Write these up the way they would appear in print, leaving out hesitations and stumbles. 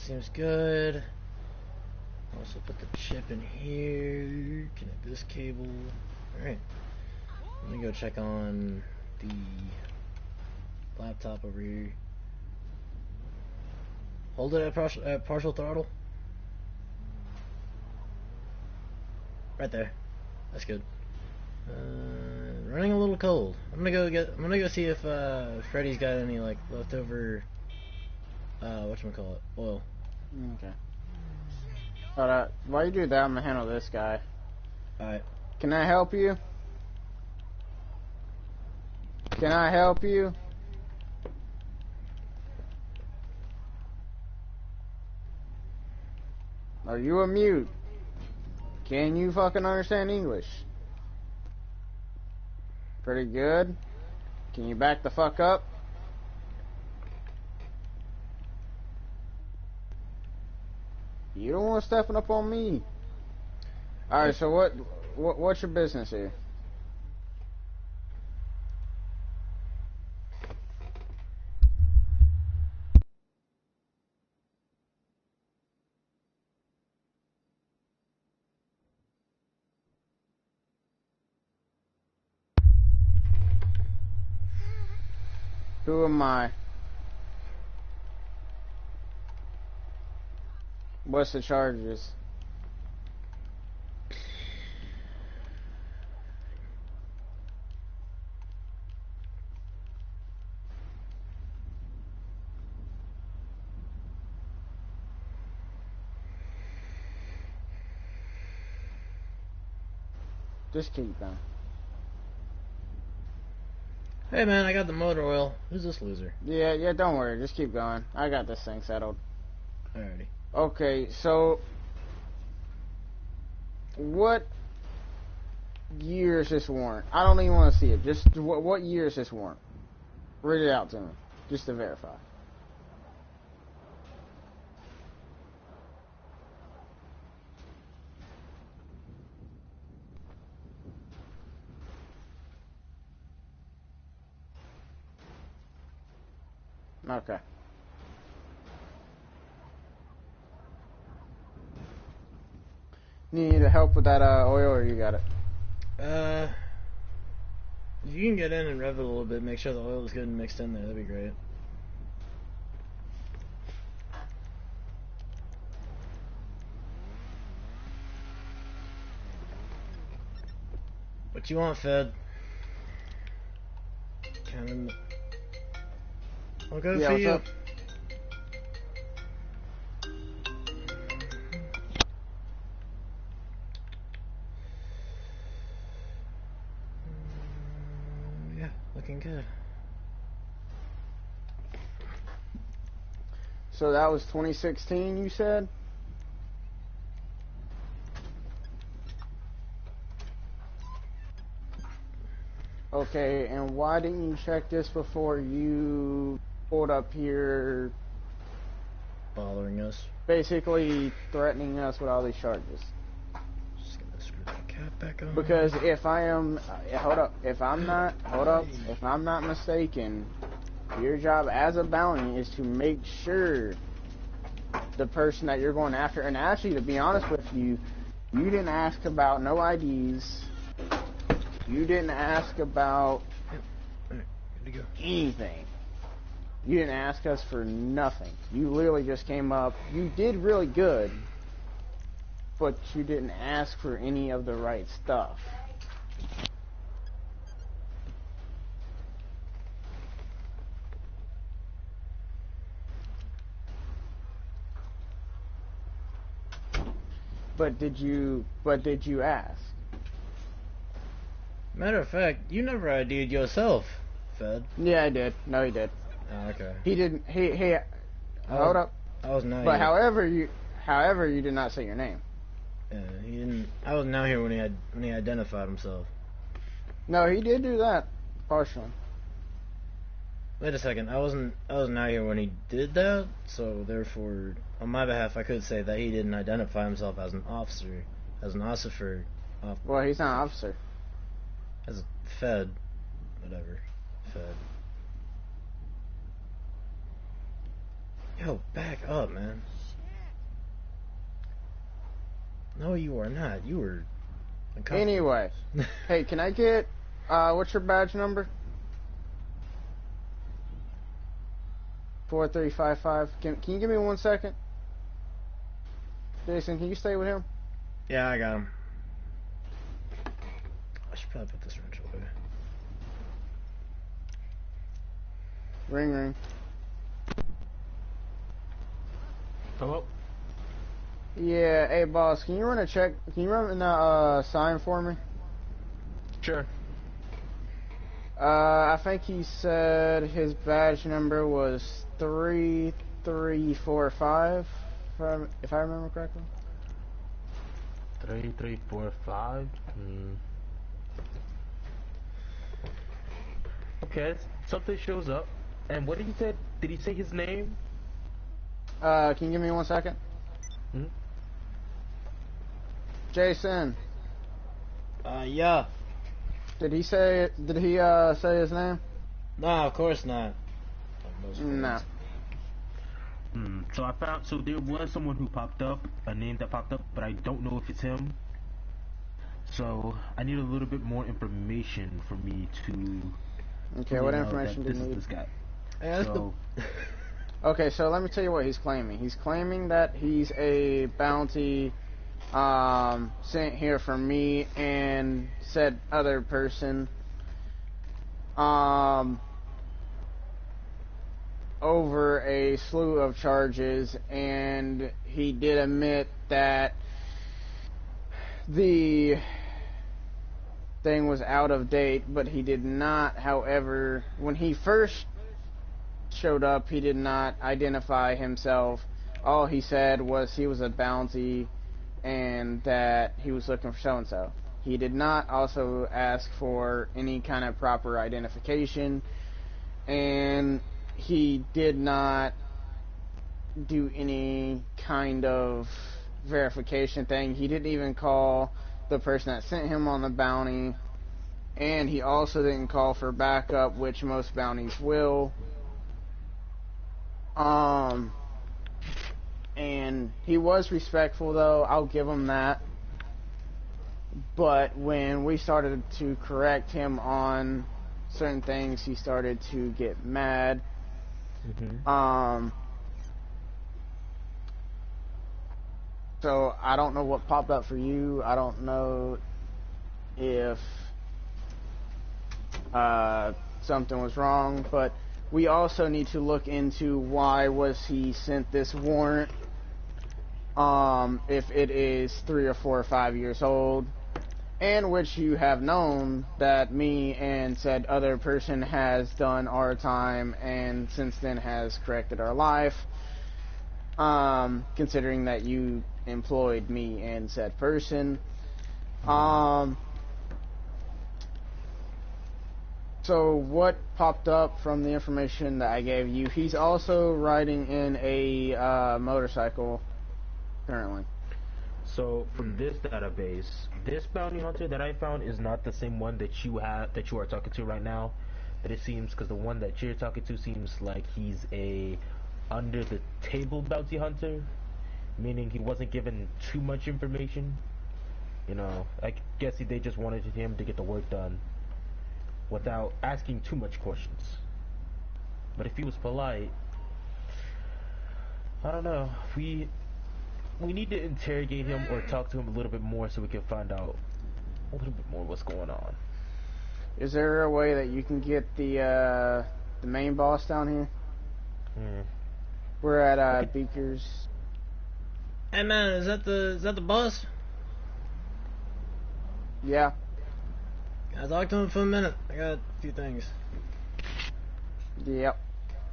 seems good. Also put the chip in here. Connect this cable. Alright. Let me go check on the laptop over here. Hold it at partial throttle. Right there. That's good. Running a little cold. I'm gonna go see if Freddy's got any like leftover whatchamacallit, oil. Okay. Alright, while you do that, I'm gonna handle this guy. Alright. Can I help you? Can I help you? Are you a mute? Can you fucking understand English? Pretty good. Can you back the fuck up? You don't want stepping up on me. Alright, so what's your business here? Who am I? What's the charges? Just keep going. Hey man, I got the motor oil. Who's this loser? Yeah, don't worry. Just keep going. I got this thing settled. Alrighty. Okay, so what year is this warrant? I don't even want to see it. Just what year is this warrant? Read it out to me, just to verify. Okay. Need help with that oil, or you got it? If you can get in and rev it a little bit, make sure the oil is good and mixed in there, that'd be great. What you want, Fed? I'll go for you. Up? Yeah, looking good. So that was 2016, you said? Okay, and why didn't you check this before you pulled up here? Bothering us. Basically threatening us with all these charges. Just gonna screw that cap back on. Because if I am, if I'm not mistaken, your job as a bounty is to make sure the person that you're going after, and actually, to be honest with you, you didn't ask about no IDs. You didn't ask about anything. You didn't ask us for nothing. You literally just came up. You did really good, but you didn't ask for any of the right stuff. But did you ask? Matter of fact, you never ID'd yourself, Fed. Yeah, I did. No, he did. Oh, okay. He didn't. He hold up. I was not But here. however, you did not say your name. Yeah, he didn't. I wasn't out here when he identified himself. No, he did do that partially. Wait a second. I wasn't out here when he did that. So therefore, on my behalf, I could say that he didn't identify himself as an officer, Well, he's not an officer. As a Fed, whatever, Fed. Yo, back up, man. No, you are not. You were... Anyway. Hey, can I get... what's your badge number? 4355. Can you give me 1 second? Jason, can you stay with him? Yeah, I got him. I should probably put this wrench away. Ring. Hello? Yeah, hey boss, can you run a check? Can you run a sign for me? Sure. I think he said his badge number was 3345, if I remember correctly. 3345. Okay, something shows up. And what did he say? Did he say his name? Can you give me 1 second? Hmm? Jason, Yeah. did he say his name? No, of course not. No. So so there was someone who popped up, a name that popped up, but I don't know if it's him. So I need a little bit more information for me to... Okay, what information do you need? This guy. Yeah, So, Okay, so let me tell you what he's claiming. He's claiming that he's a bounty sent here from me and said other person over a slew of charges, and he did admit that the thing was out of date, but he did not, however, when he first showed up, he did not identify himself. All he said was he was a bounty and that he was looking for so-and-so. He did not also ask for any kind of proper identification, and he did not do any kind of verification thing. He didn't even call the person that sent him on the bounty, and he also didn't call for backup, which most bounties will. And he was respectful, though, I'll give him that. But when we started to correct him on certain things, he started to get mad. So I don't know what popped up for you. I don't know if something was wrong, but we also need to look into why was he sent this warrant. If it is 3 or 4 or 5 years old, and which you have known that me and said other person has done our time and since then has corrected our life, considering that you employed me and said person. So what popped up from the information that I gave you, he's also riding in a motorcycle currently. So from this database, this bounty hunter that I found is not the same one that you are talking to right now. But it seems, because the one that you're talking to seems like he's a under the table bounty hunter, meaning he wasn't given too much information. You know, I guess they just wanted him to get the work done without asking too much questions. But if he was polite, I don't know. We need to interrogate him or talk to him a little bit more so we can find out a little bit more what's going on. Is there a way that you can get the main boss down here? We're at Beakers. Hey man, is that the boss? Yeah. Can I talk to him for a minute? I got a few things. Yep.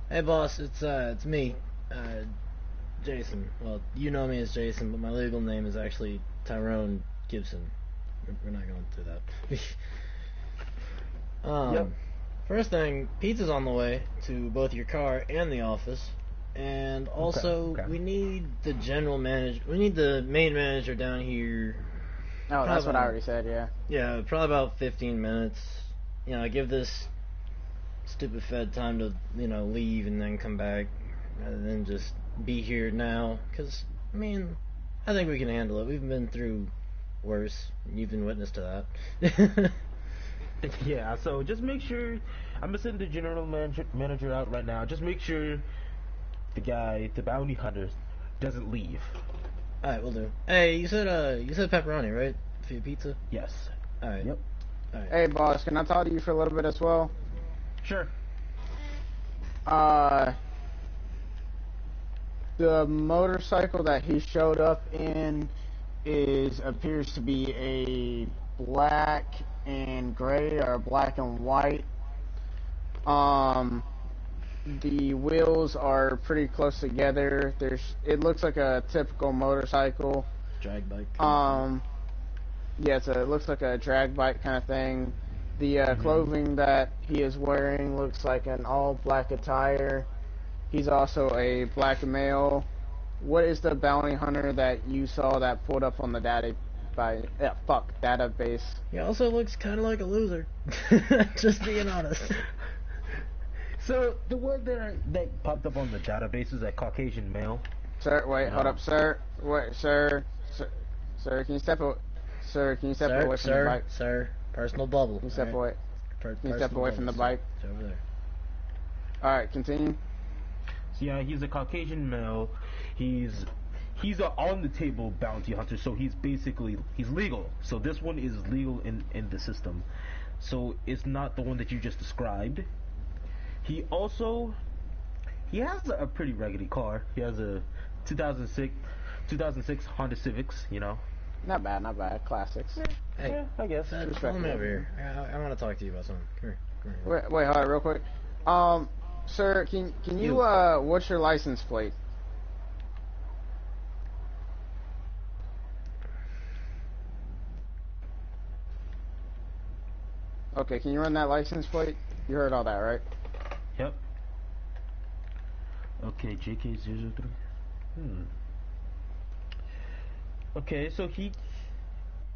Hey boss, it's me, Jason. Well, you know me as Jason, but my legal name is actually Tyrone Gibson. We're not going through that. Yep. First thing, pizza's on the way to both your car and the office. And also, Okay. we need the we need the main manager down here. Oh, that's what I already said, yeah. Yeah, probably about 15 minutes. You know, give this stupid Fed time to, leave and then come back, rather than just be here now. Because, I mean, I think we can handle it. We've been through worse. You've been witness to that. Yeah, so just make sure I'm gonna send the general manager out right now. Just make sure the bounty hunter, doesn't leave. Alright, we'll do. Hey, you said pepperoni, right? For your pizza? Yes. Alright. Yep. Alright. Hey, boss, can I talk to you for a little bit as well? Sure. The motorcycle that he showed up in appears to be a black and gray or black and white. The wheels are pretty close together. It looks like a typical motorcycle. Drag bike. Yeah, so it looks like a drag bike kind of thing. The clothing that he is wearing looks like an all black attire. He's also a black male. What is the bounty hunter that you saw that pulled up on the database? He also looks kind of like a loser. Just being honest. So the one that popped up on the database is a Caucasian male. Sir, wait, hold up, sir. Wait, sir, can you step away? Sir, can you step away from the bike? Sir, personal bubble. Can you step away? Can you step away from the bike? It's over there. All right, continue. So yeah, he's a Caucasian male. He's a on the table bounty hunter, so he's legal. So this one is legal in the system. So it's not the one that you just described. He has a pretty raggedy car. He has a 2006 Honda Civics, you know. Not bad, classics. Hey, Yeah, I guess. Come over here. I want to talk to you about something. Come here. Wait, hold on, real quick. Sir, can you what's your license plate? Okay, can you run that license plate? You heard all that, right? Yep. Okay, JK003. Okay, so he...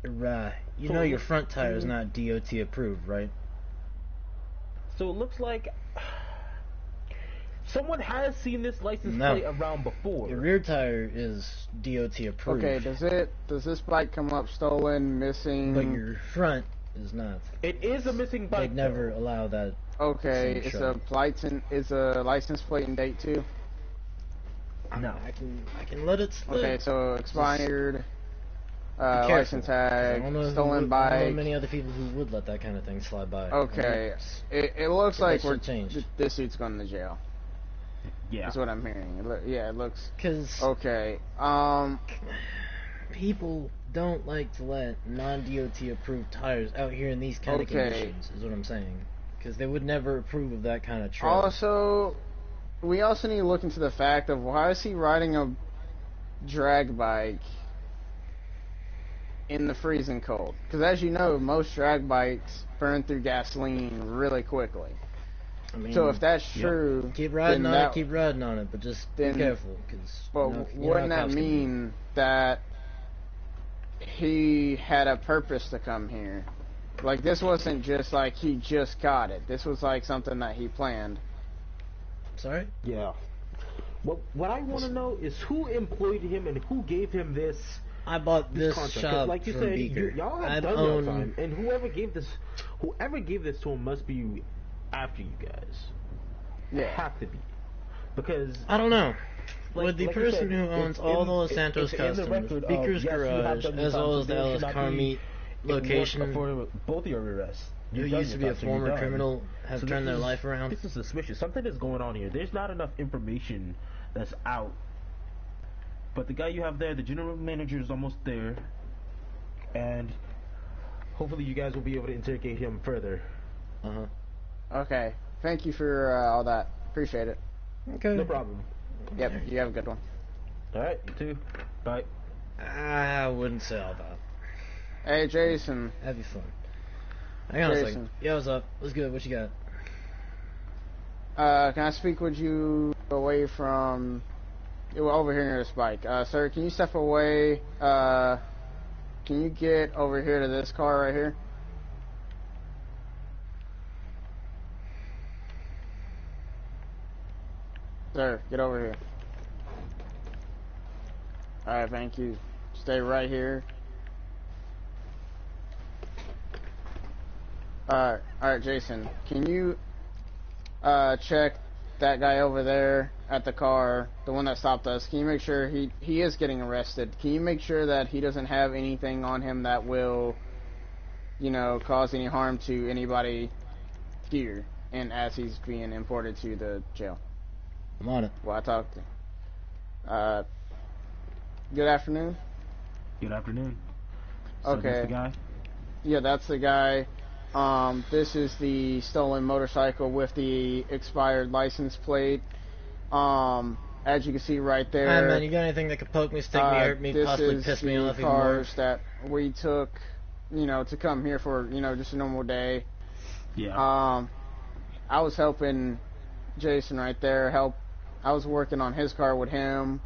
Right. You know your front tire is not DOT approved, right? So it looks like... someone has seen this license plate around before. Your rear tire is DOT approved. Okay, does this bike come up stolen, missing? But your front is not. It is a missing bike. They'd never allow that. Okay, is a license plate in date too? No. I can let it slip. Okay, so expired, careful, license tag, stolen bike. I don't know many other people who would let that kind of thing slide by. Okay, it looks like this dude's going to jail. Yeah. That's what I'm hearing. It looks... Because... Okay, people don't like to let non-DOT approved tires out here in these kind of conditions, is what I'm saying. Because they would never approve of that kind of trail. Also, we also need to look into the fact of why is he riding a drag bike in the freezing cold? Because as you know, most drag bikes burn through gasoline really quickly. I mean, so if that's true, keep riding on it, but just be careful. Wouldn't that mean that he had a purpose to come here? Like, this wasn't just like he just got it. This was like something that he planned. Sorry? Yeah. What I want to know is who employed him and who gave him this. I bought this contract. shop like you from said, Beaker. Y'all have done your time, and whoever gave this to him must be after you guys. Yeah, have to be, because I don't know. With the person who owns all the Los Santos Customs, Beaker's Garage, as well as the Ellis Carmeet location, for both of your arrests, who used to be a former criminal, have turned their life around. This is suspicious. Something is going on here. There's not enough information that's out. But the guy you have there, the general manager, is almost there, and hopefully you guys will be able to interrogate him further. Okay. Thank you for all that. Appreciate it. Okay. No problem. Yep. You have a good one. All right. You too. Bye. I wouldn't say all that. Hey, Jason. That'd be fun. Hang on a second. Yeah, what's up? What's good? What you got? Can I speak with you away from... over here near this bike. Sir, can you step away? Can you get over here to this car right here? Sir, get over here. Alright, thank you. stay right here. Alright, Jason, can you check that guy over there at the car, the one that stopped us? Can you make sure he is getting arrested? Can you make sure that he doesn't have anything on him that will, you know, cause any harm to anybody here, and as he's being imported to the jail? I'm on it. Well, I talked to. Good afternoon. Good afternoon. So Okay. that's the guy? Yeah, that's the guy. This is the stolen motorcycle with the expired license plate. As you can see right there. Hi, man. You got anything that could poke me, stick me, hurt me, possibly piss me off even more? This is the cars that we took, you know, to come here for, you know, just a normal day. Yeah. I was helping Jason right there. I was working on his car with him.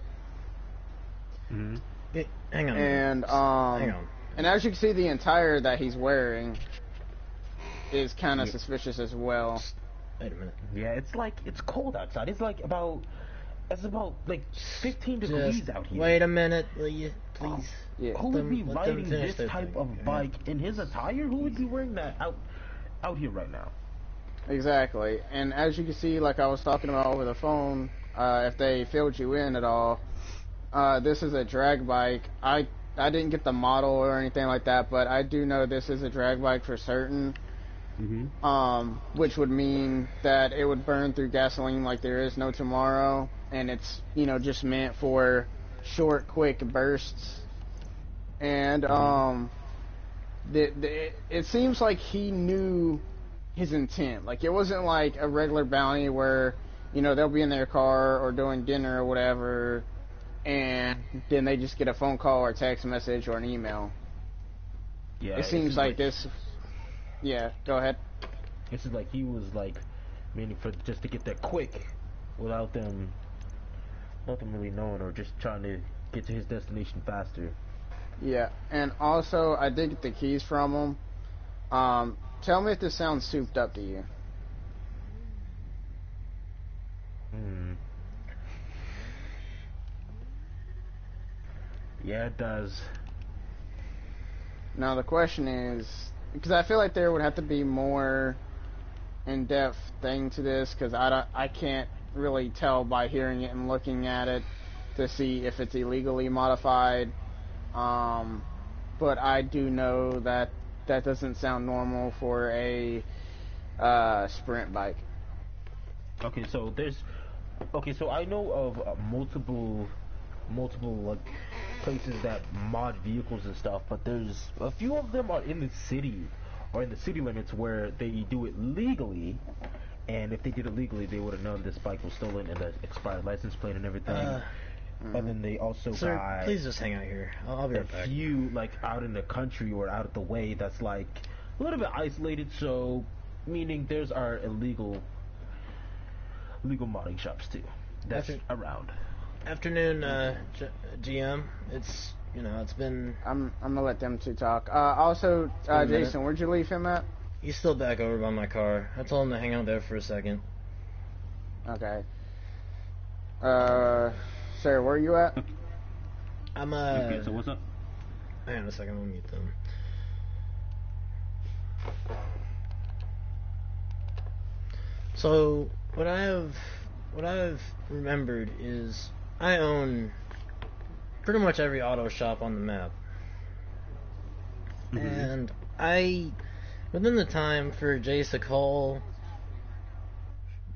Mm-hmm. Hang on. And hang on. And as you can see, the attire that he's wearing is kind of suspicious as well. Wait a minute. Yeah, it's cold outside. It's about like 15 degrees out here. Wait a minute, will you, please? Yeah. Who would be Let them riding finish this their type thing. of bike in his attire? Who would be wearing that out here right now? Exactly. And as you can see, like I was talking about over the phone, if they filled you in at all, this is a drag bike. I didn't get the model or anything like that, but I do know this is a drag bike for certain. Mm-hmm. Which would mean that it would burn through gasoline like there is no tomorrow, and it's, you know, just meant for short, quick bursts. And it seems like he knew his intent. Like, it wasn't like a regular bounty where, you know, they'll be in their car or doing dinner or whatever, and then they just get a phone call or text message or an email. Yeah. It seems like this. Yeah, go ahead. This is like he was like meaning for just to get there quick, without them really knowing, or just trying to get to his destination faster. Yeah, and also I did get the keys from him. Tell me if this sounds souped up to you. Yeah, it does. Now the question is, because I feel like there would have to be more in-depth thing to this, because I can't really tell by hearing it and looking at it to see if it's illegally modified. But I do know that that doesn't sound normal for a sprint bike. Okay, so I know of multiple like places that mod vehicles and stuff, but there's a few of them are in the city or in the city limits where they do it legally, and if they did it legally, they would have known this bike was stolen and the expired license plate and everything. And then they also Sir, got please just hang out here. I'll be right back. a few like out in the country or out of the way that's like a little bit isolated, so meaning there's our illegal modding shops too that's around. Afternoon, GM. It's, you know, it's been... I'm gonna let them two talk. Also, Jason, where'd you leave him at? He's still back over by my car. I told him to hang out there for a second. Okay. Sir, where are you at? I'm, Okay, so what's up? Hang on a second, I'll mute them. So, what I've remembered is I own pretty much every auto shop on the map. And within the time for Jace to call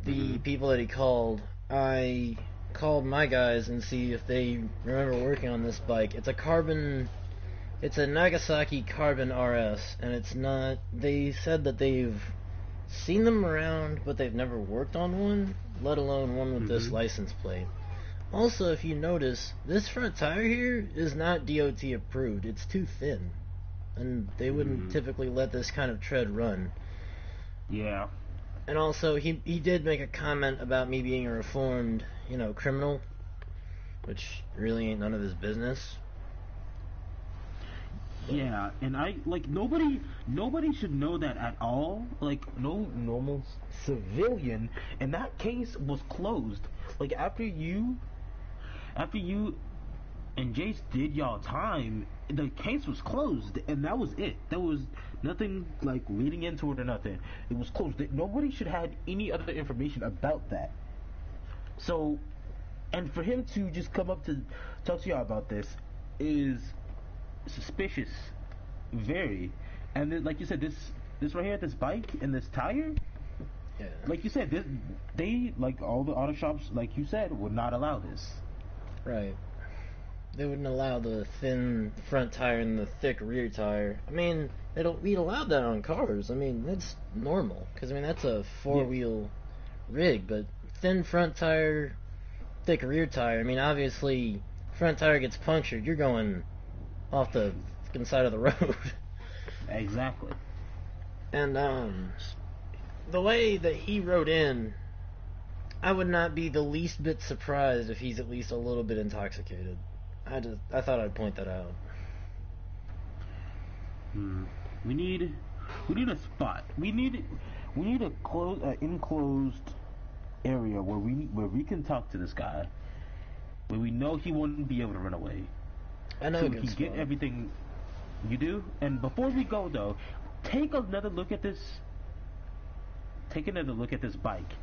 the people that he called, I called my guys and see if they remember working on this bike. It's a Nagasaki Carbon RS, and it's not, they said that they've seen them around, but they've never worked on one, let alone one with this license plate. Also, if you notice, this front tire here is not DOT approved. It's too thin, and they wouldn't typically let this kind of tread run. Yeah. And also, he did make a comment about me being a reformed, you know, criminal, which really ain't none of his business. Yeah, and I like nobody should know that at all. Like no normal civilian. And that case was closed. Like after you and Jace did y'all time, the case was closed, and that was it. There was nothing like leading into it or nothing. It was closed. Nobody should have any other information about that. So, and for him to just come up to talk to y'all about this is suspicious, very. And then, like you said, this right here, this bike and this tire. Yeah. Like you said, they like all the auto shops, like you said, would not allow this. Right. They wouldn't allow the thin front tire and the thick rear tire. I mean, we'd allow that on cars. I mean, that's normal. Because, I mean, that's a four-wheel rig. But thin front tire, thick rear tire, I mean, obviously, front tire gets punctured, you're going off the fucking side of the road. Exactly. And, the way that he wrote in, I would not be the least bit surprised if he's at least a little bit intoxicated. I thought I'd point that out. We need a spot. We need a enclosed area where we can talk to this guy, where we know he wouldn't be able to run away. I know so a we good can spot. get everything. You do. And before we go though, take another look at this. Take another look at this bike.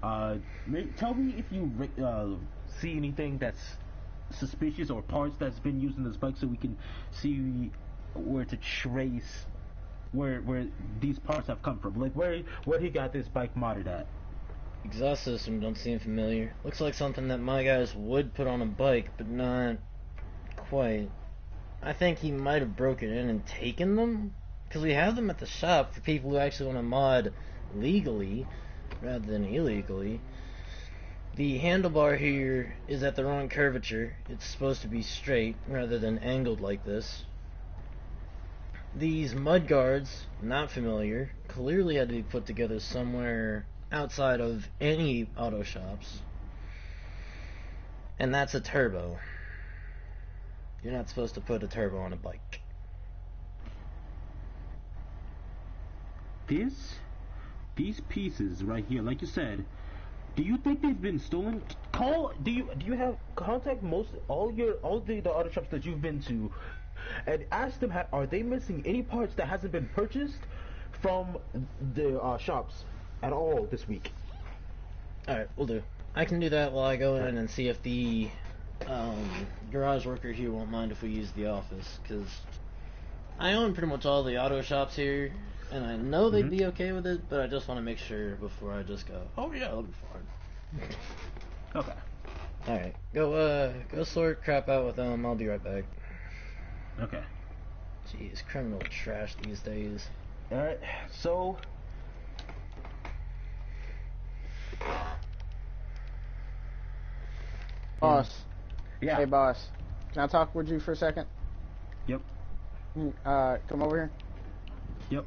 Tell me if you see anything that's suspicious or parts that's been used in this bike, so we can see where to trace where these parts have come from. Like where he got this bike modded at. Exhaust system don't seem familiar. Looks like something that my guys would put on a bike, but not quite. I think he might have broken in and taken them, because we have them at the shop for people who actually want to mod legally rather than illegally. The handlebar here is at the wrong curvature. It's supposed to be straight rather than angled like this. These mud guards, not familiar, clearly had to be put together somewhere outside of any auto shops. And that's a turbo. You're not supposed to put a turbo on a bike. These pieces right here, like you said, do you think they've been stolen? Do you have contact all the auto shops that you've been to, and ask them are they missing any parts that hasn't been purchased from the shops at all this week? Alright, we'll do. I can do that while I go in and see if the garage worker here won't mind if we use the office, because I own pretty much all the auto shops here, and I know they'd be okay with it, but I just want to make sure before I just go, oh yeah, it'll be fine. Okay. Alright, go sort crap out with them, I'll be right back. Okay. Jeez, criminal trash these days. Alright, so... Boss. Yeah. Hey, boss. Can I talk with you for a second? Yep. Come over here. Yep.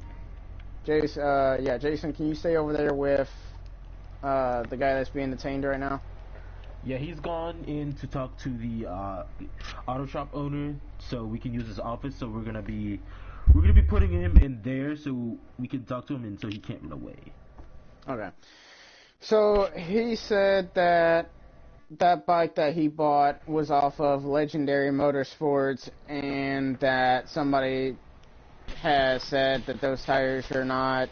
Jason, can you stay over there with the guy that's being detained right now? Yeah, he's gone in to talk to the auto shop owner, so we can use his office. So we're gonna be putting him in there so we can talk to him and so he can't run away. Okay. So he said that bike that he bought was off of Legendary Motorsports, and that somebody has said that those tires are not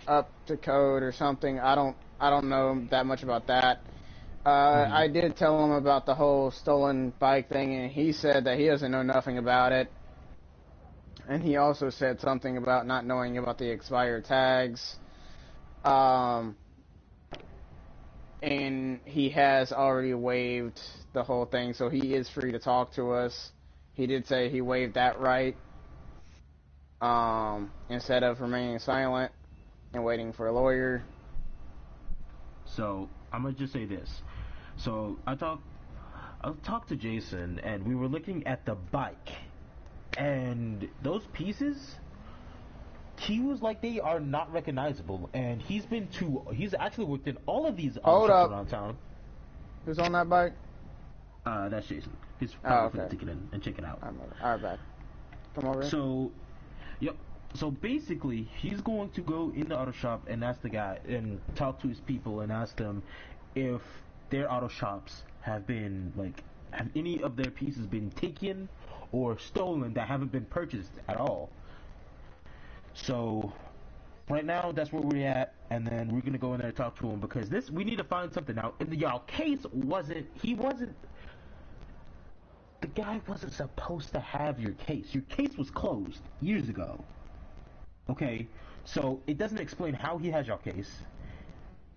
up to code or something. I don't know that much about that. I did tell him about the whole stolen bike thing, and he said that he doesn't know nothing about it. And he also said something about not knowing about the expired tags. And he has already waived the whole thing, so he is free to talk to us. He did say he waived that right, instead of remaining silent and waiting for a lawyer. So I'm gonna just say this. So I talked to Jason, and we were looking at the bike, and those pieces, he was like, they are not recognizable, and he's actually worked in all of these Hold shops up. around town. Who's on that bike? That's Jason. He's probably okay. taking it in and check it out. Alright, back. Come over here. So, yep. So basically, he's going to go in the auto shop and ask the guy and talk to his people and ask them if their auto shops have been like, have any of their pieces been taken or stolen that haven't been purchased at all. So right now that's where we're at, and then we're gonna go in there and talk to him because we need to find something out. And y'all case the guy wasn't supposed to have your case. Your case was closed years ago. Okay, so it doesn't explain how he has your case,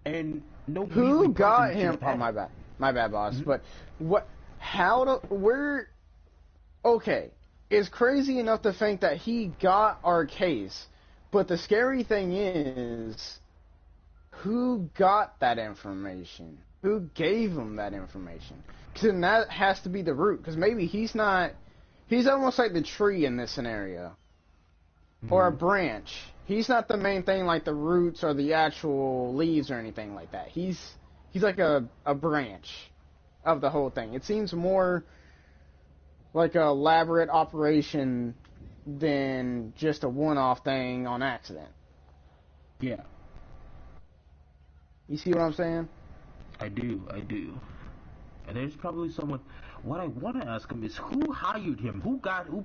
and no. Who got him? Oh, my bad, boss. Mm-hmm. But what? Where? Okay, it's crazy enough to think that he got our case, but the scary thing is, who got that information? Who gave him that information? Because that has to be the root. Because maybe he's almost like the tree in this scenario. Or a branch. He's not the main thing like the roots or the actual leaves or anything like that. He's like a branch of the whole thing. It seems more like an elaborate operation than just a one-off thing on accident. Yeah. You see what I'm saying? I do. And there's probably someone. What I want to ask him is who hired him? Who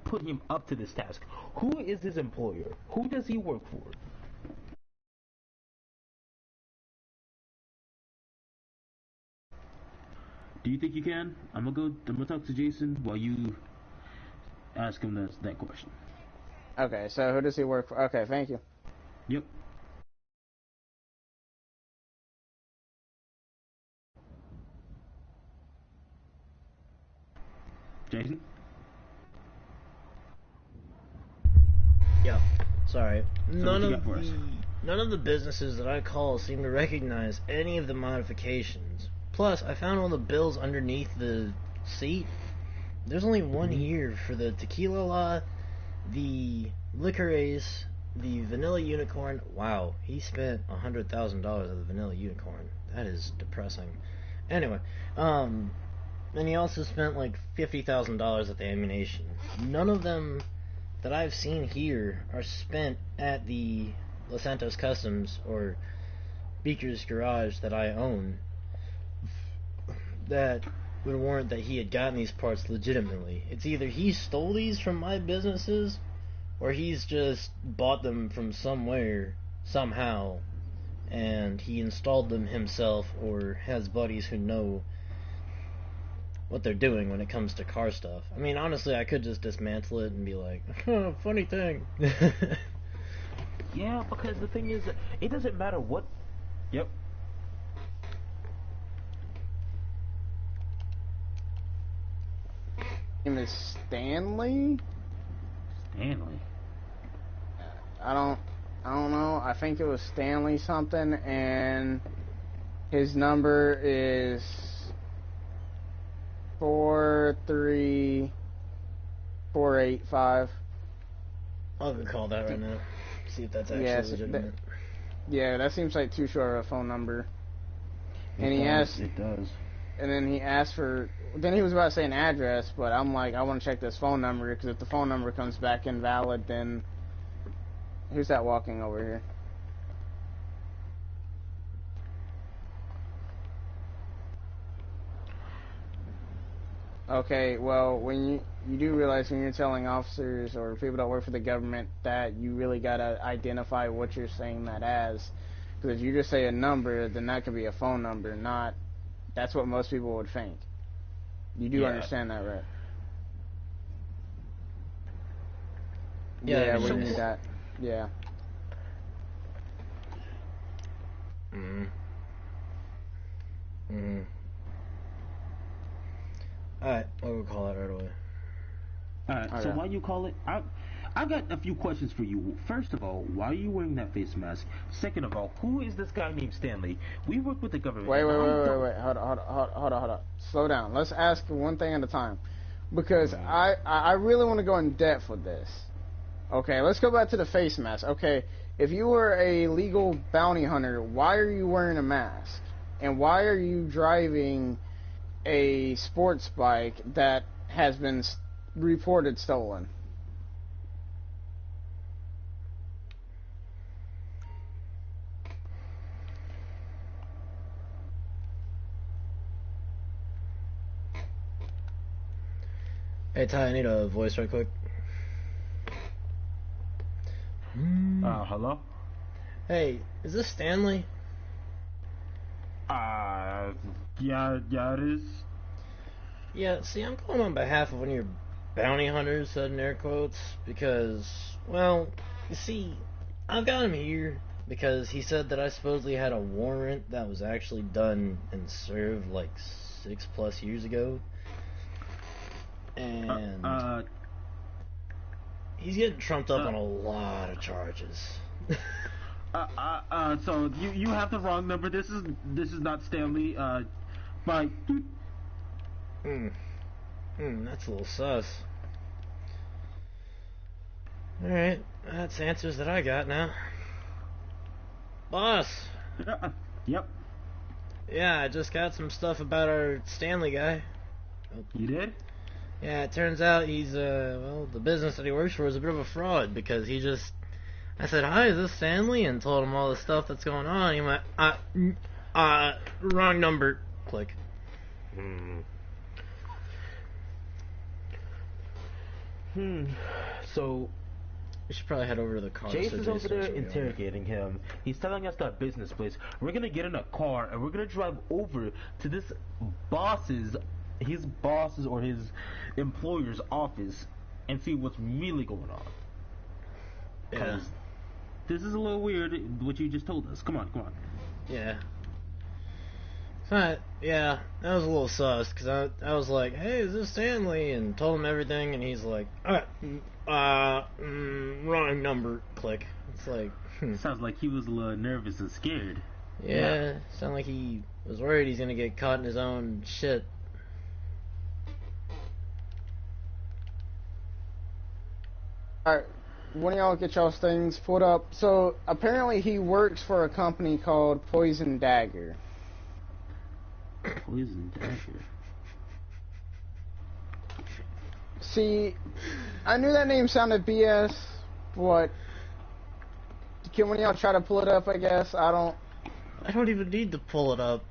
put him up to this task? Who is his employer? Who does he work for? Do you think you can? I'm gonna talk to Jason while you ask him that question. Okay, so who does he work for? Okay, thank you. Yep. Jason? Yeah, sorry. So none of the businesses that I call seem to recognize any of the modifications. Plus, I found all the bills underneath the seat. There's only one here for the Tequila La, the Liquor Ace, the Vanilla Unicorn. Wow, he spent $100,000 of the Vanilla Unicorn. That is depressing. Anyway, and he also spent like $50,000 at the ammunition. None of them that I've seen here are spent at the Los Santos Customs or Beaker's Garage that I own that would warrant that he had gotten these parts legitimately. It's either he stole these from my businesses or he's just bought them from somewhere, somehow, and he installed them himself or has buddies who know what they're doing when it comes to car stuff. I mean, honestly, I could just dismantle it and be like, oh, funny thing. Yeah, because the thing is, it doesn't matter what... Yep. His name is Stanley? Stanley? I don't know. I think it was Stanley something, and his number is 43485. I'll go call that right now. See if that's actually legitimate. Yeah, that seems like too short of a phone number. And It does. And then he asked for... Then he was about to say an address, but I'm like, I want to check this phone number, because if the phone number comes back invalid, then... Who's that walking over here? Okay, well, when you do realize when you're telling officers or people that work for the government that you really gotta identify what you're saying that as, because if you just say a number, then that could be a phone number, not... That's what most people would think. You do understand that, right? Yeah, we need that. Yeah. Alright, I'll go call that right away. Alright, so while you call it, I've got a few questions for you. First of all, why are you wearing that face mask? Second of all, who is this guy named Stanley? We work with the government. Wait. Hold on. Slow down. Let's ask one thing at a time. Because I really want to go in depth with this. Okay, let's go back to the face mask. Okay, if you were a legal bounty hunter, why are you wearing a mask? And why are you driving a sports bike that has been reported stolen? Hey Ty, I need a voice right quick. Hello? Hey, is this Stanley? Yeah, it is. Yeah, see, I'm calling on behalf of one of your bounty hunters, said in air quotes, because, well, you see, I've got him here because he said that I supposedly had a warrant that was actually done and served like 6+ years ago. And he's getting trumped up on a lot of charges. So you have the wrong number. This is not Stanley. But That's a little sus. Alright, that's answers that I got now. Boss! Yep. Yeah, I just got some stuff about our Stanley guy. You did? Yeah, it turns out he's, well, the business that he works for is a bit of a fraud because he just... I said, hi, is this Stanley? And told him all the stuff that's going on. He went, wrong number. Click. So We should probably head over to the car. Jason's over there interrogating him. He's telling us that business place. We're gonna get in a car and we're gonna drive over to this his boss's or his employer's office and see what's really going on. Yeah. This is a little weird, what you just told us. Come on. Yeah. Yeah, that was a little sus, because I was like, hey, is this Stanley? And told him everything, and he's like, wrong number, click. It's like, Sounds like he was a little nervous and scared. Yeah, sound like he was worried he's gonna get caught in his own shit. Alright, one of y'all get y'all's things pulled up. So, apparently he works for a company called Poison Dagger. Poison Dagger. See, I knew that name sounded BS, but can one of y'all try to pull it up, I guess? I don't even need to pull it up.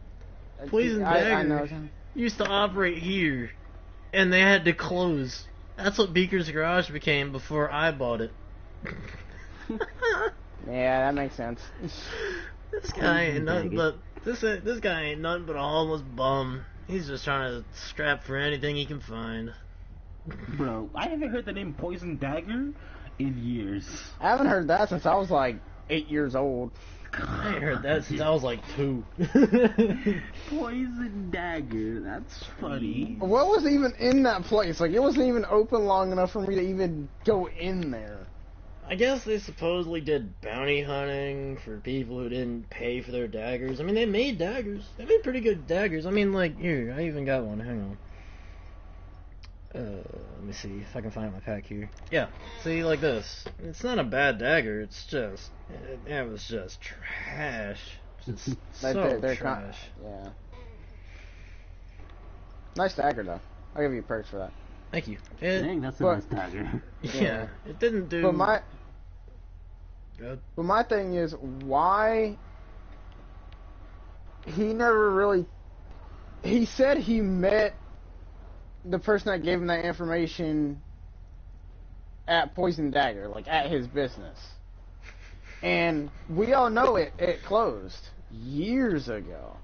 Poison Dagger I know. used to operate here, and they had to close. That's what Beaker's Garage became before I bought it. Yeah, that makes sense. This guy ain't nothing but this guy ain't nothing but a homeless bum. He's just trying to scrap for anything he can find. Bro, I haven't heard the name Poison Dagger in years. I haven't heard that since I was like 8 years old. I ain't heard that since I was like 2. Poison Dagger, that's funny. What was even in that place? Like, it wasn't even open long enough for me to even go in there. I guess they supposedly did bounty hunting for people who didn't pay for their daggers. I mean, they made daggers. They made pretty good daggers. I mean, like, here, I even got one. Hang on. Let me see if I can find it in my pack here. Yeah, see, like this. It's not a bad dagger. It's just, it was just trash. Just so trash. Yeah. Nice dagger, though. I'll give you perks for that. Thank you. Dang, that's a nice dagger. Yeah, it didn't do. But my thing is, why he never really. He said he met the person that gave him that information at Poison Dagger, like at his business. And we all know it closed years ago.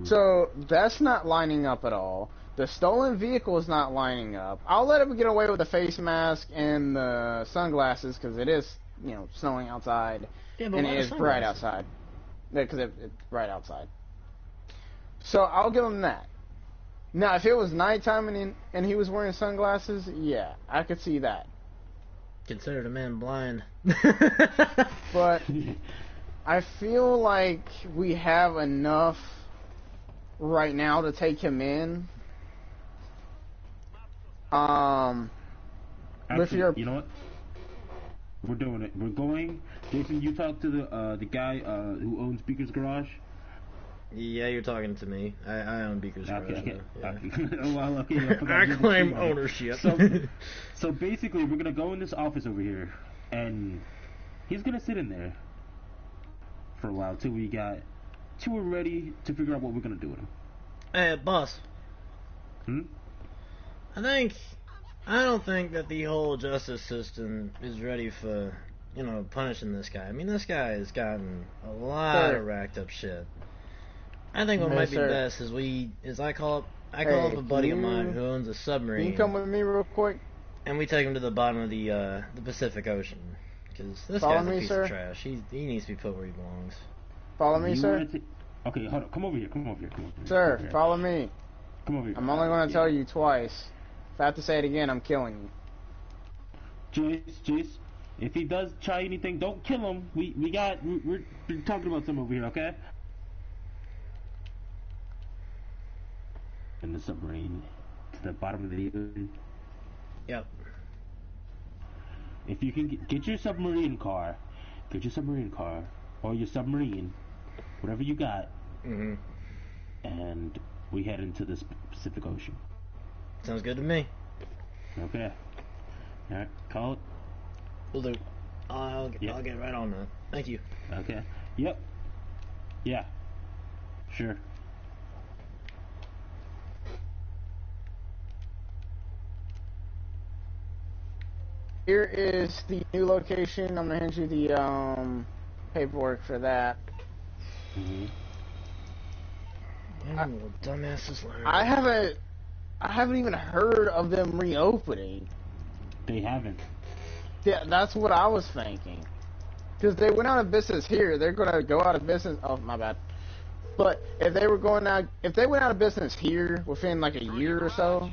So that's not lining up at all. The stolen vehicle is not lining up. I'll let him get away with the face mask and the sunglasses because it is, snowing outside. Yeah, but and it is bright outside. Because it's bright outside. So I'll give him that. Now, if it was nighttime and he was wearing sunglasses, yeah, I could see that. Considered a man blind. But I feel like we have enough right now to take him in. Actually, you know what? We're doing it. We're going. Jason, you talk to the guy who owns Beaker's Garage. Yeah, you're talking to me. I own Beaker's Garage. Okay. Yeah. Okay. I claim ownership. So basically, we're gonna go in this office over here, and he's gonna sit in there for a while till we're ready to figure out what we're gonna do with him. Hey, boss. Hmm? I think I don't think that the whole justice system is ready for, punishing this guy. I mean, this guy has gotten a lot of racked up shit. I think what might be best is I call up a buddy of mine who owns a submarine. Can you come with me real quick? And we take him to the bottom of the Pacific Ocean, because this guy's a piece of trash. He needs to be put where he belongs. Follow me, sir. Okay, hold on. Come over here. Sir, follow me. Come over here. I'm only going to tell you twice. If I have to say it again, I'm killing you. Jace, if he does try anything, don't kill him. We're talking about something over here, okay? In the submarine, to the bottom of the ocean. Yep. If you can get your submarine car, or your submarine, whatever you got, and we head into the Pacific Ocean. Sounds good to me. Okay. All right, call it. Will do. I'll get right on that. Thank you. Okay. Yep. Yeah. Sure. Here is the new location. I'm gonna hand you the paperwork for that. Dumbasses learn. I haven't even heard of them reopening. They haven't. Yeah, that's what I was thinking. Because they went out of business here, they're gonna go out of business. Oh, my bad. But if they went out of business here within like a year or so,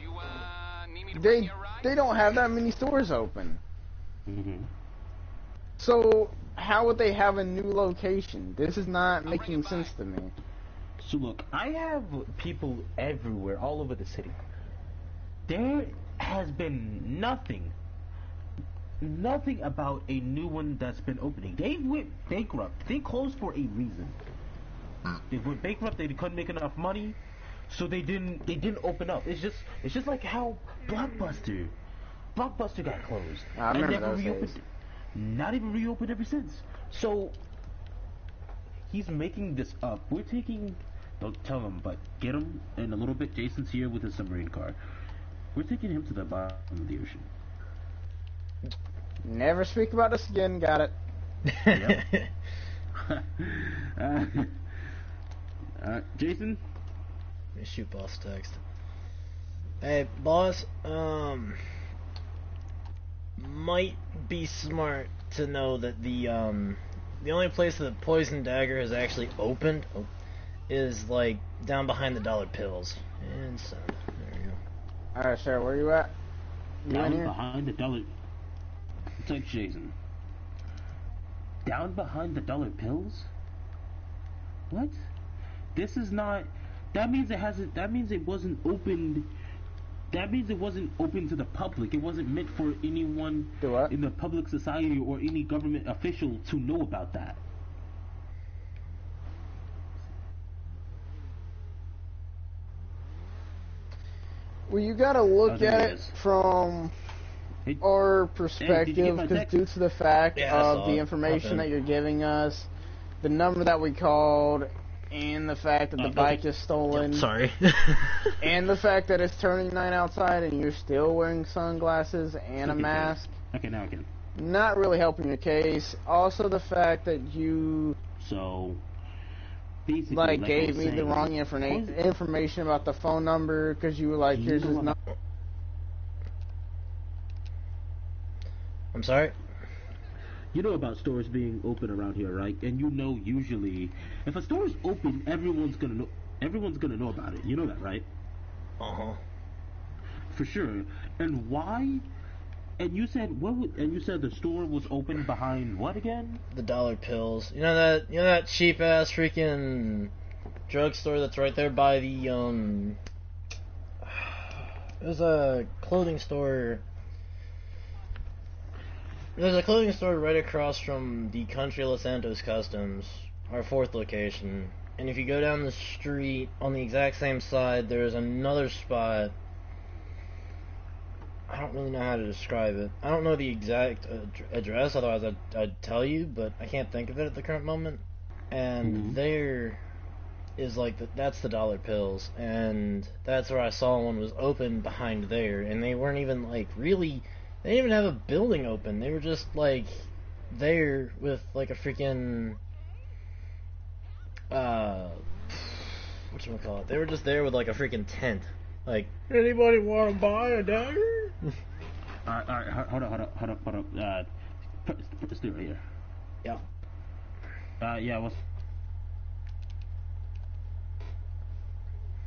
they don't have that many stores open. So how would they have a new location? This is not making sense to me. So look, I have people everywhere, all over the city. There has been nothing about a new one that's been opening. They went bankrupt. They closed for a reason. They went bankrupt. They couldn't make enough money, so they didn't open up. It's just like how Blockbuster got closed. I remember those days. Not even reopened ever since. So he's making this up. We're taking. Don't tell him, but get him in a little bit. Jason's here with his submarine car. We're taking him to the bottom of the ocean. Never speak about this again. Got it. Yep. Jason? Let me shoot boss text. Hey, boss, might be smart to know that the only place that Poison Dagger has actually opened is, like, down behind the dollar pills. And send. There we go. Alright, sir, where you at? Down behind the dollar... Text Jason. Down behind the dollar pills? What? This is not... That means it wasn't opened... That means it wasn't open to the public. It wasn't meant for anyone in the public society or any government official to know about that. Well, you gotta look at it from our perspective, because due to the fact of the information that you're giving us, the number that we called, and the fact that the bike is stolen, and the fact that it's turning 9 outside and you're still wearing sunglasses and a mask. Okay, now I can. Not really helping your case. Also, the fact that you basically gave me the wrong information about the phone number, because you were like, here's his number. I'm sorry? You know about stores being open around here, right? And you know usually if a store is open, everyone's gonna know about it. You know that, right? For sure. And why? And you said the store was open behind what again? The dollar pills. You know that cheap ass freaking drugstore that's right there by the there's a clothing store. There's a clothing store right across from the Country Los Santos Customs, our 4th location. And if you go down the street on the exact same side, there's another spot. I don't really know how to describe it. I don't know the exact address, otherwise I'd tell you, but I can't think of it at the current moment. And there is like that's the dollar pills, and that's where I saw one was open behind there, and they weren't even like really. They didn't even have a building open. They were just like there with like a freaking whatchamacallit? They were just there with like a freaking tent. Like, anybody want to buy a dagger? Alright, hold up. Let's do it right here. Yeah. Yeah, what's...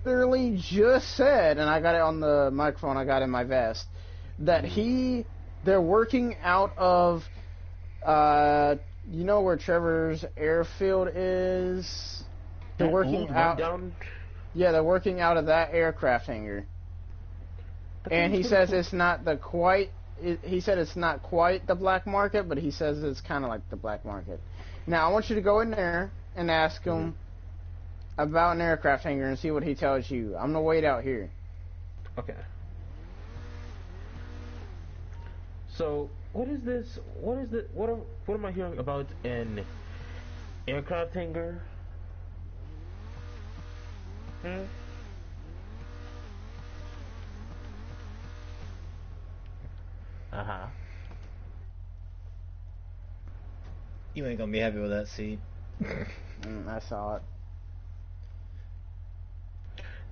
Literally just said, and I got it on the microphone, I got it in my vest, that they're working out of, you know where Trevor's airfield is? They're working out. Yeah, they're working out of that aircraft hangar. And he says it's not the quite. He said it's not quite the black market, but he says it's kind of like the black market. Now I want you to go in there and ask him about an aircraft hangar and see what he tells you. I'm gonna wait out here. Okay. So what is this? What is the? What am I hearing about an aircraft hangar? Uh-huh. You ain't gonna be happy with that seat. I saw it.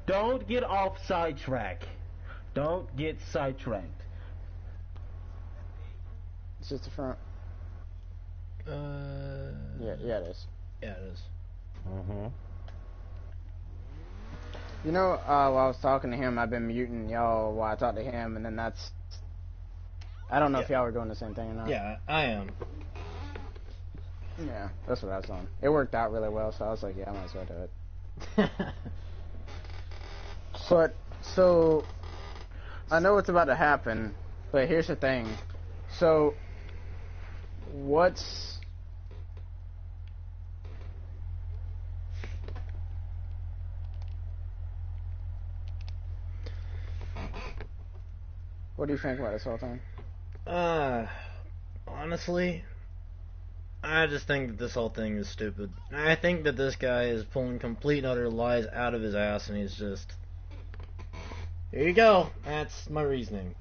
Don't get off sidetrack. Don't get sidetracked. It's just the front. Yeah, it is. Yeah, it is. Mm-hmm. You know, while I was talking to him, I've been muting y'all while I talk to him, and then that's... I don't know if y'all were doing the same thing or not. Yeah, I am. Yeah, that's what I was on. It worked out really well, so I was like, yeah, I might as well do it. But, so, I know what's about to happen, but here's the thing. So, what's... What do you think about this whole thing? Honestly, I just think that this whole thing is stupid. I think that this guy is pulling complete and utter lies out of his ass, and he's just... Here you go. That's my reasoning.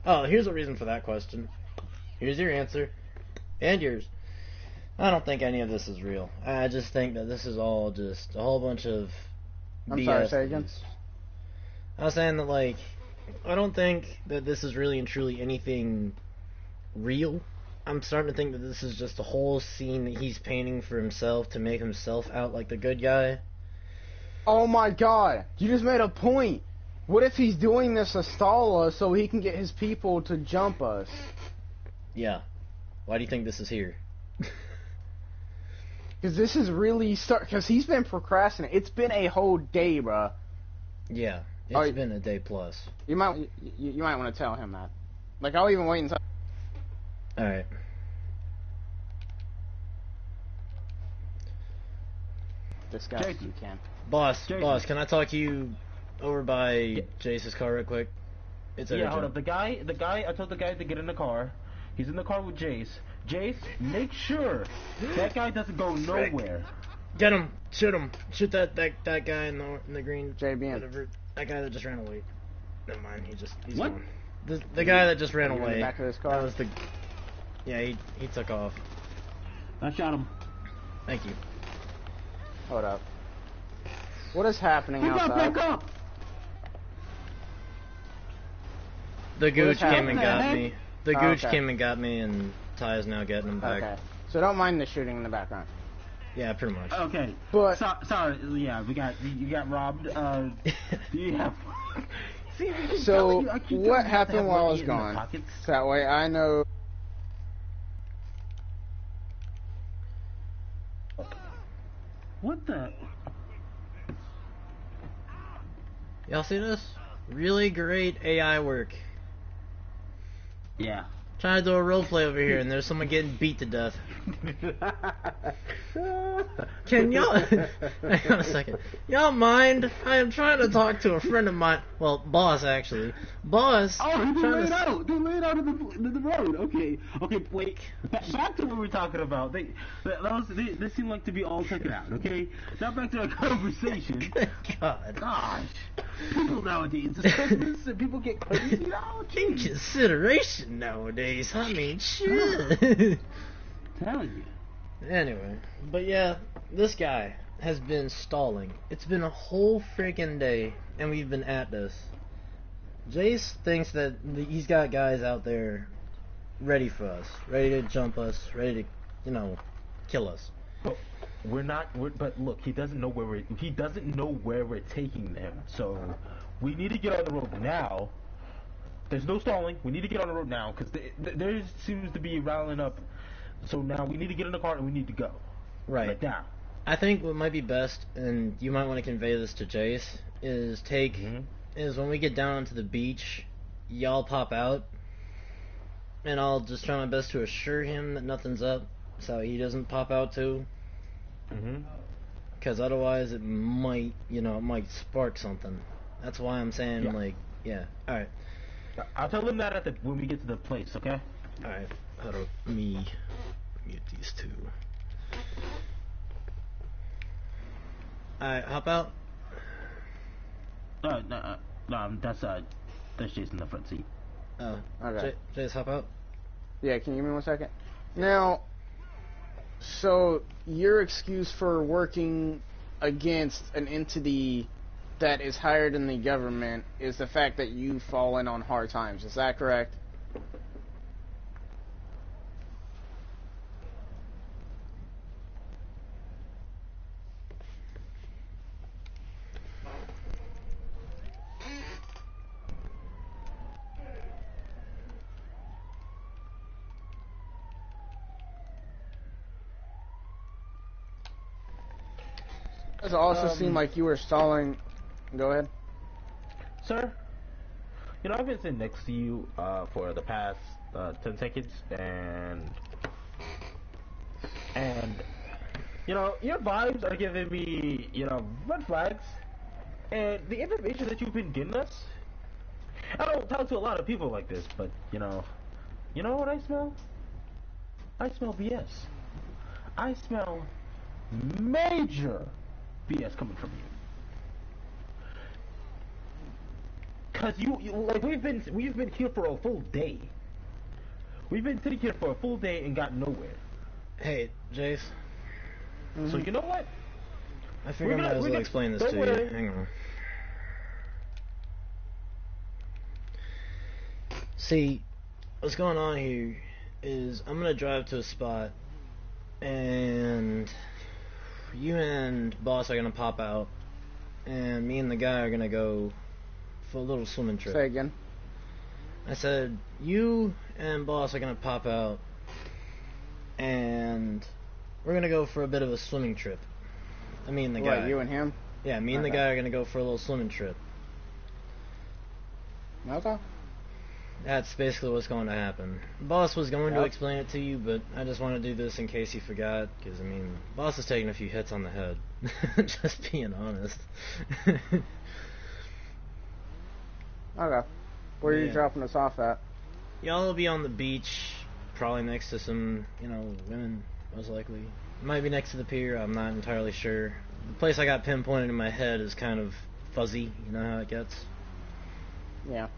Oh, here's a reason for that question. Here's your answer. And yours. I don't think any of this is real. I just think that this is all just a whole bunch of I'm BS. sorry, say again? I was saying that, like, I don't think that this is really and truly anything real. I'm starting to think that this is just a whole scene that he's painting for himself to make himself out like the good guy. Oh my god, you just made a point. What if he's doing this to stall us so he can get his people to jump us? Yeah. Why do you think this is here? Because this is really because he's been procrastinating. It's been a whole day, bruh. Yeah, it's been a day plus. You might want to tell him that. Like, I'll even wait until... Alright. Discuss if you can. Boss, can I talk to you over by Jace's car real quick? It's urgent. Yeah, hold up. The guy, I told the guy to get in the car. He's in the car with Jace. Jace, make sure that guy doesn't go nowhere. Get him! Shoot him! Shoot that guy in the green. JBN. Whatever. That guy that just ran away. Never mind. He's What? gone. The guy that just ran In the away. back of his car? That was the. Yeah, he took off. I shot him. Thank you. Hold up. What is happening Pick outside? up, pick up! The gooch came happening? and got me. The Oh, gooch okay. came and got me, and Ty is now getting him back. Okay. So don't mind the shooting in the background. Yeah, pretty much. Okay. But- sorry, yeah, you got robbed. Yeah. See, So, I keep telling what you not to happened have while I money was in the gone? pockets. So that way I know... What the? Y'all see this? Really great AI work. Yeah. Trying to do a roleplay over here, and there's someone getting beat to death. Can y'all... Hang on a second. Y'all mind? I am trying to talk to a friend of mine. Well, boss, actually. Boss. Oh, he trying laid to- out. They laid out in the road. Okay. Okay, wait. Back to what we were talking about. They seem like to be all taken out, okay? Now back to our conversation. God. Gosh. People nowadays, it's Christmas and people get crazy now. In Jeez. consideration nowadays. I mean, shit. Telling you. Anyway, but yeah, this guy has been stalling. It's been a whole freaking day, and we've been at this. Jace thinks that he's got guys out there ready for us, ready to jump us, ready to, kill us. But but look, he doesn't know where we're taking him. So we need to get on the road now. There's no stalling. We need to get on the road now because there seems to be riling up. So now we need to get in the car and we need to go. Right. Like now. I think what might be best, and you might want to convey this to Jace, is is when we get down onto the beach, y'all pop out, and I'll just try my best to assure him that nothing's up, so he doesn't pop out too. Because otherwise it might, it might spark something. That's why I'm saying, alright. I'll tell him that when we get to the place, okay? Alright, hold up. Let me get these two. Alright, hop out. No, that's Jason in the front seat. Oh, Okay. Jace, hop out. Yeah, can you give me 1 second? Now, so your excuse for working against an entity that is higher than the government is the fact that you've fallen on hard times. Is that correct? It also seemed like you were stalling. Go ahead. Sir, I've been sitting next to you for the past 10 seconds, and your vibes are giving me, red flags, and the information that you've been giving us. I don't talk to a lot of people like this, but you know what I smell? I smell BS. I smell major BS coming from you. Cause you like we've been here for a full day. We've been sitting here for a full day and got nowhere. Hey, Jace. So you know what? I figured I might as well explain this to you. Hang on. See, what's going on here is I'm gonna drive to a spot, and you and boss are gonna pop out, and me and the guy are gonna go for a little swimming trip. Say again. I said you and boss are gonna pop out, and we're gonna go for a bit of a swimming trip. I mean the guy. What, you and him? Yeah, me and the Okay. guy are gonna go for a little swimming trip. Okay. That's basically what's going to happen. Boss was going to Yep. explain it to you, but I just want to do this in case you forgot, because, boss is taking a few hits on the head. Just being honest. Okay. Where are you Yeah. dropping us off at? Y'all will be on the beach, probably next to some, women, most likely. Might be next to the pier, I'm not entirely sure. The place I got pinpointed in my head is kind of fuzzy, you know how it gets? Yeah.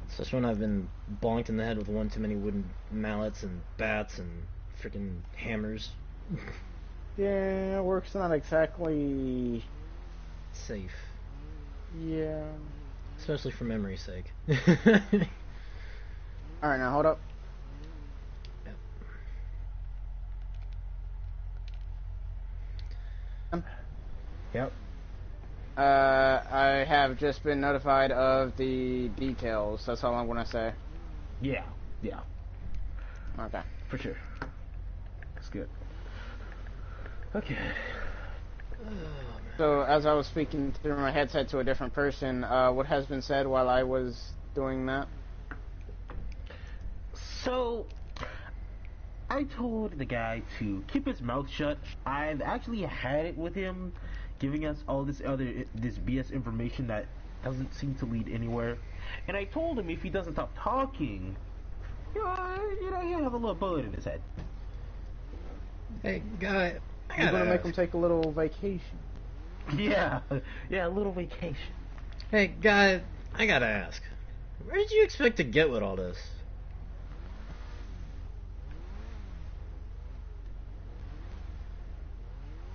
Especially when I've been bonked in the head with one too many wooden mallets and bats and freaking hammers. Yeah, work's not exactly... Safe. Yeah. Especially for memory's sake. Alright, now hold up. Yep. I have just been notified of the details. That's all I'm gonna say. Yeah. Okay. For sure. That's good. Okay. So, as I was speaking through my headset to a different person, what has been said while I was doing that? So, I told the guy to keep his mouth shut. I've actually had it with him, giving us all this BS information that doesn't seem to lead anywhere. And I told him if he doesn't stop talking, he'll have a little bullet in his head. Hey, guy, I You're gotta gonna make ask. him take a little vacation. Yeah, a little vacation. Hey, guy, I gotta ask. Where did you expect to get with all this?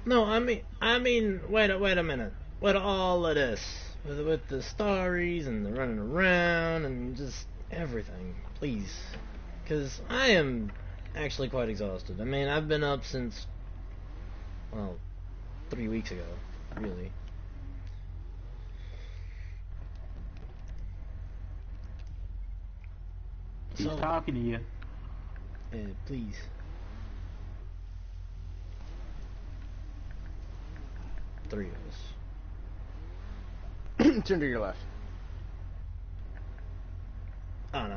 No, I mean, wait a minute. With all of this, with the stories and the running around and just everything, please, because I am actually quite exhausted. I mean, I've been up since, well, 3 weeks ago, really. He's talking to you. Please. Three of us. Turn to your left. Oh, no,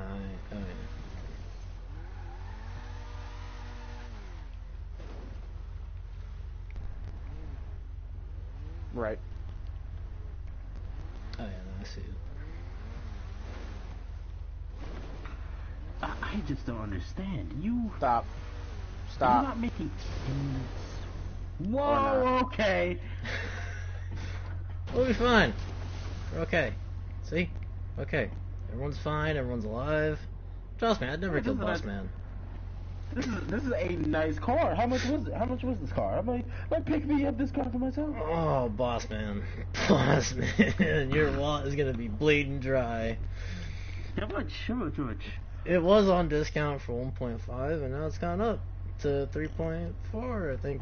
Right. Oh, yeah, no, I see it. I just don't understand. You. Stop. You're Stop. not making sense. Or Whoa, not. okay. We'll be fine. We're okay. See? Okay. Everyone's fine, everyone's alive. Trust me, I'd never Hey, kill this is Boss a- Man. This is a nice car. How much was it? How much was this car? I might pick me up this car for myself. Oh, Boss Man. Boss Man. Your wallet is gonna be bleeding dry. How much? How much? How much? It was on discount for 1.5, and now it's gone up to 3.4, I think.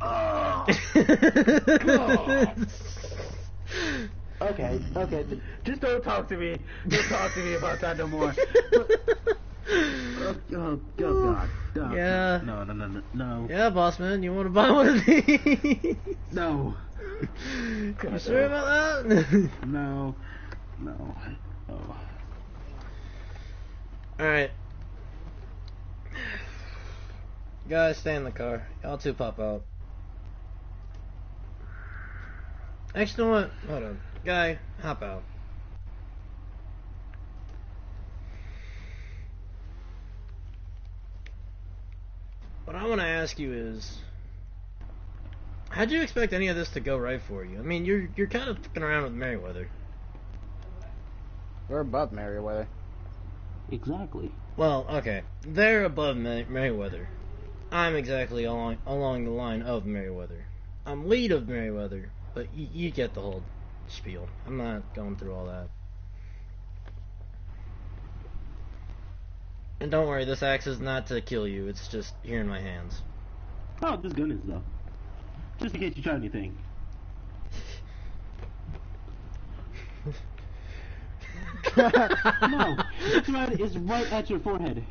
Okay, just don't talk to me. Don't talk to me about that no more. Oh God. No, Yeah. No. Yeah, Boss Man, you want to buy one of these? No. You sure about that? No. Oh. Alright. Guys, stay in the car. Y'all two pop out. Actually, you know what? Hold on. Guy, hop out. What I want to ask you is, how'd you expect any of this to go right for you? I mean, you're kind of fucking around with Merryweather. We're above Merriweather. Exactly. Well, okay, they're above Merryweather. I'm exactly along the line of Merryweather. I'm lead of Merryweather, but you get the whole spiel. I'm not going through all that. And don't worry, this axe is not to kill you. It's just here in my hands. Oh, this gun is though. Just in case you try anything. No, it's right at your forehead,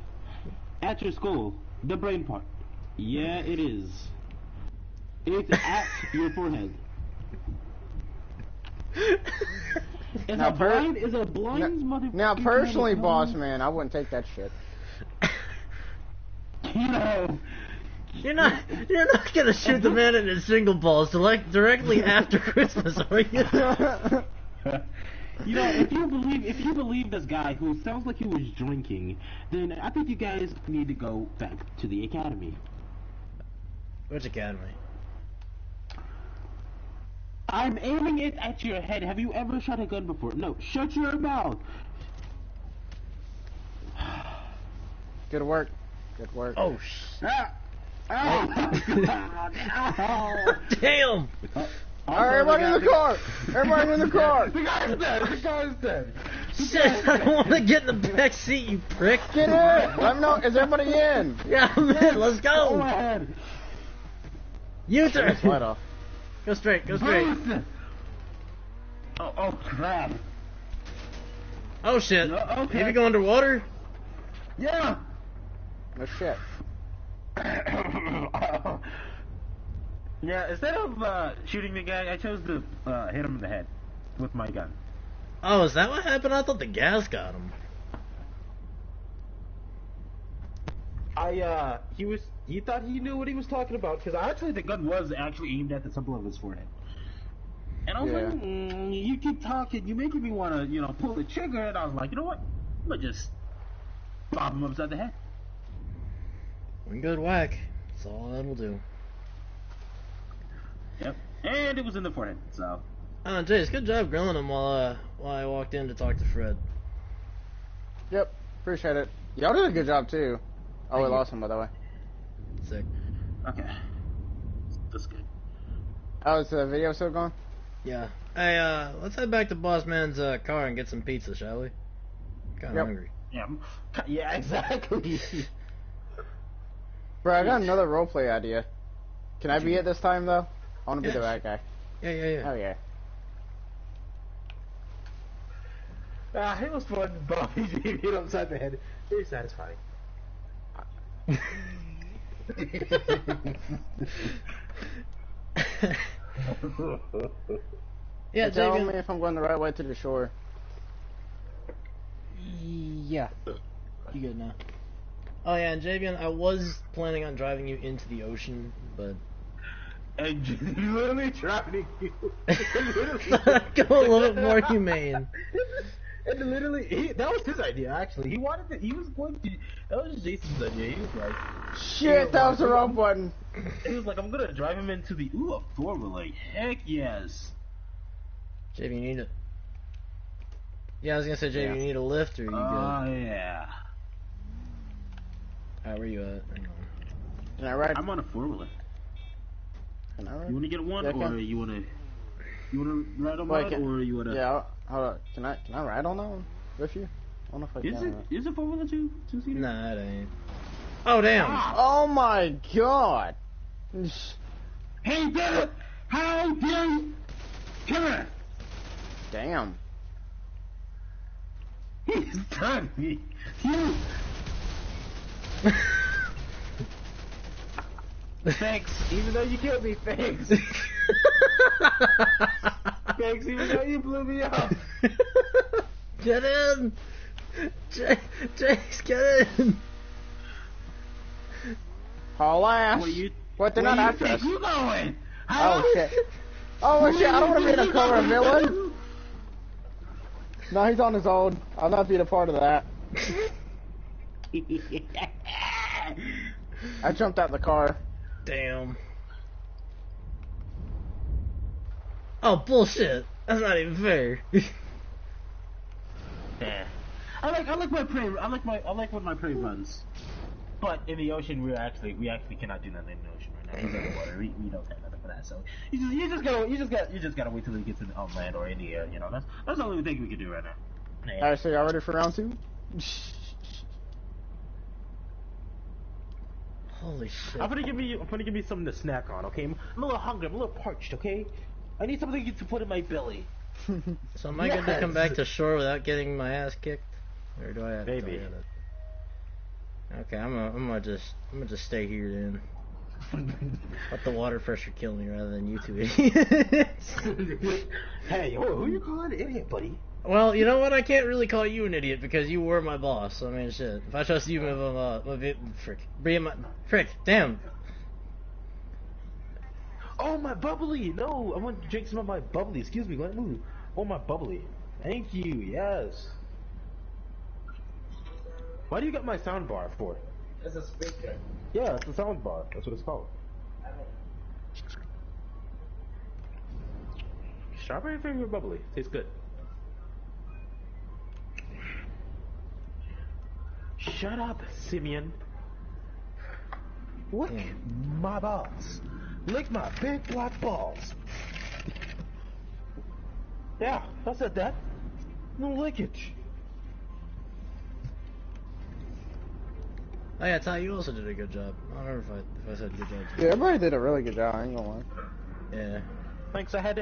at your skull, the brain part. Yeah, it is. It's at your forehead. Is Now, a blind mother. Now, personally, Boss Man, I wouldn't take that shit. You know. You're not gonna shoot the man in his single balls directly after Christmas, are you? You know, if you believe this guy who sounds like he was drinking, then I think you guys need to go back to the academy. Which academy? I'm aiming it at your head. Have you ever shot a gun before? No, shut your mouth. Good work. Good work. Oh shit! Ow. Damn! Alright, everybody in the car! Everybody in the car! The guy's dead. The guy's dead. Shit! I don't want to get in the back seat, you prick. Get in! Let me know. Is everybody in? Yeah, I'm in. Let's Go go. ahead. U-turn. Light off. Go straight. Go straight. Boost. Oh crap. Oh shit! No, okay. Maybe go underwater. Yeah. No shit. Yeah, instead of shooting the guy, I chose to hit him in the head with my gun. Oh, is that what happened? I thought the gas got him. He thought he knew what he was talking about because actually the gun was actually aimed at the temple of his forehead. And I was like, you keep talking, you're making me want to, pull the trigger. And I was like, you know what? I'm gonna just bob him upside the head. One good whack. That's all that'll do. Yep. And it was in the forehead, so. Jace, good job grilling him while I walked in to talk to Fred. Yep, appreciate it. Y'all did a good job too. Oh, we Thank you. lost him, by the way. Sick. Okay. That's good. Oh, is the video still going? Yeah. Hey, let's head back to Boss Man's car and get some pizza, shall we? Kinda hungry. Yeah, exactly. Bro, I got another roleplay idea. Can I be it this time, though? I want to be the bad guy. Yeah. Oh, yeah. It was fun. Bobby being hit upside the head. Very satisfying. Yeah, Tell Javian. me if I'm going the right way to the shore. Yeah. You good now? Oh yeah, and Javian, I was planning on driving you into the ocean, but And literally driving you. go a little bit more humane. And literally, that was his idea. Actually, he wanted to. He was going to. That was Jason's idea. He was like, Shit, that was the wrong button. he was like, I'm gonna drive him into the a four-wheeler. Heck yes. Javian, you need a. Yeah, I was gonna say, Javian, you need a lift, or you good? Yeah. Alright, where you at? Hang on. Can I ride? I'm on a four-wheeler. Can I ride? You wanna get one, Yeah, I or can. you wanna ride on Wait, mine, or you wanna? Yeah, hold on. Can I ride on that one with you? I don't know if I Is can. it is it four-wheeler two-seater? Nah, it ain't. Oh damn! Oh my god! Hey, Derek! How dare you? Come here! Damn. He's done me. You. Thanks, even though you killed me. Thanks. Thanks, even though you blew me up. Get in! Jace, get in! Haul ass. What, they're not after us? You going? Oh shit. Oh shit, I don't want to be in a cover villain. No, he's on his own. I'll not being a part of that. I jumped out the car. Damn. Oh bullshit! That's not even fair. Yeah. I like my prey. I like when my prey runs. But in the ocean, we actually cannot do nothing in the ocean right now. He's underwater. We don't have nothing for that. So you just gotta wait till he gets on land or in the air. That's the only thing we can do right now. Yeah. Alright, so y'all ready for round 2? Holy shit. I'm gonna give me something to snack on. Okay, I'm a little hungry. I'm a little parched. Okay, I need something to put in my belly. So am I good to come back to shore without getting my ass kicked? Or do I have Maybe. to tell you that? Okay, I'm gonna just stay here then. Let the water pressure kill me rather than you two idiots. Hey, who you calling an idiot, buddy? Well, you know what? I can't really call you an idiot because you were my boss. So I mean, shit. If I trust you, frick, damn. Oh, my bubbly! No, I want to drink some of my bubbly. Excuse me, let me move. Oh, my bubbly. Thank you, yes. Why do you got my sound bar for? It's a speaker. Yeah, it's a sound bar. That's what it's called. Strawberry favorite bubbly. Tastes good. Shut up, Simeon. Lick my balls. Lick my big black balls. Yeah, I said that. No lickage. Oh yeah, Ty, you also did a good job. I don't remember if I said good job. Yeah, everybody did a really good job, I ain't gonna lie. Yeah. Thanks, I had